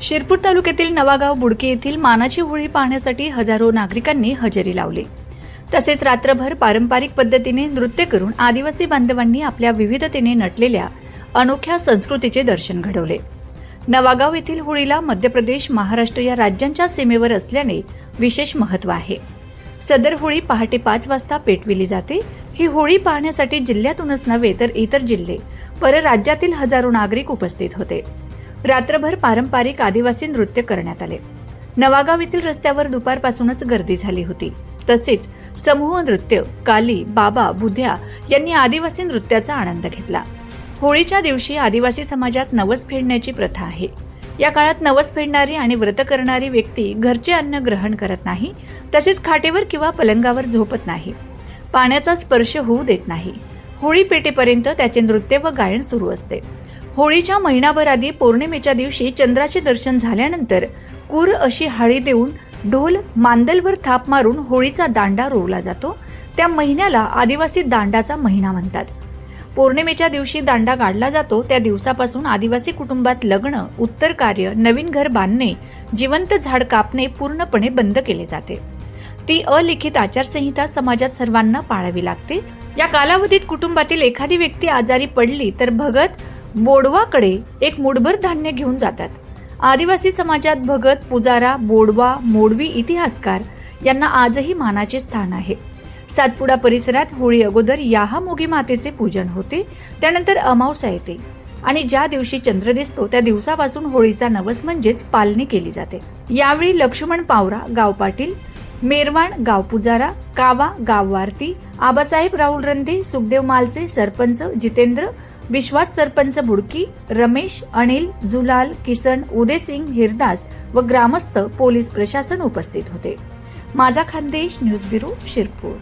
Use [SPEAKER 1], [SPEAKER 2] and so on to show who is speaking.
[SPEAKER 1] शिरपूर तालुक्यातील नवागाव बुडके येथील मानाची होळी पाहण्यासाठी हजारो नागरिकांनी हजेरी लावली। तसेच रात्रभर पारंपरिक पद्धतीने नृत्य करून आदिवासी बांधवांनी आपल्या विविधतेने नटलेल्या अनोख्या संस्कृतीचे दर्शन घडवले। नवागाव येथील होळीला मध्य प्रदेश, महाराष्ट्र या राज्यांच्या सीमेवर असल्याने विशेष महत्त्व आहे। सदर होळी पहाटे 5 वाजता पेटविली जाते। ही होळी पाहण्यासाठी जिल्ह्यातूनच नव्हे तर इतर जिल्हे, परराज्यातील हजारो नागरिक उपस्थित होते। रात्रभर पारंपरिक आदिवासी नृत्य करण्यात आले। नवागाव येथील रस्त्यावर दुपारपासूनच गर्दी झाली होती। तसेच समूह नृत्य, काली, बाबा, बुध्या यांनी आदिवासी नृत्याचा आनंद घेतला। होळीच्या दिवशी आदिवासी समाजात नवस फेडण्याची प्रथा आहे। या काळात नवस फेडणारी आणि व्रत करणारी व्यक्ती घरचे अन्न ग्रहण करत नाही, तसेच खाटेवर किंवा पलंगावर झोपत नाही, पाण्याचा स्पर्श होऊ देत नाही। होळी पेटेपर्यंत त्याचे नृत्य व गायन सुरू असते। होळीच्या महिनाभर आधी पौर्णिमेच्या दिवशी चंद्राचे दर्शन झाल्यानंतर कुर अशी हाळी देऊन ढोल मांदलवर थाप मारून होळीचा दांडा रोवला जातो। त्या महिन्याला आदिवासी दांडाचा महिना म्हणतात। पौर्णिमेच्या दिवशी दांडा काढला जातो। त्या दिवसापासून आदिवासी कुटुंबात लग्न, उत्तर कार्य, नवीन घर बांधणे, जिवंत झाड कापणे पूर्णपणे बंद केले जाते। ती अलिखित आचारसंहिता समाजात सर्वांना पाळावी लागते। या कालावधीत कुटुंबातील एखादी व्यक्ती आजारी पडली तर भगत बोडवाकडे एक मुठभर धान्य घेऊन जातात। आदिवासी समाजात भगत, पुजारा, बोडवा, मोडवी, इतिहासकार यांना आजही मानाचे स्थान आहे। सातपुडा परिसरात होळी अगोदर याहामोगी मातेचे पूजन होते। त्यानंतर अमावस्या येते आणि ज्या दिवशी चंद्र दिसतो त्या दिवसापासून होळीचा नवस म्हणजेच पालणी केली जाते। यावेळी लक्ष्मण पावरा गाव पाटील, मेरवाण गाव पुजारा, कावा गाव वारती, आबासाहेब राहुल रंधे, सुखदेव मालचे सरपंच, जितेंद्र विश्वास सरपंच बुडकी, रमेश, अनिल, झुलाल, किसन, उदयसिंग, हिरदास व ग्रामस्थ, पोलीस प्रशासन उपस्थित होते। माझा खानदेश न्यूज ब्युरो, शिरपूर।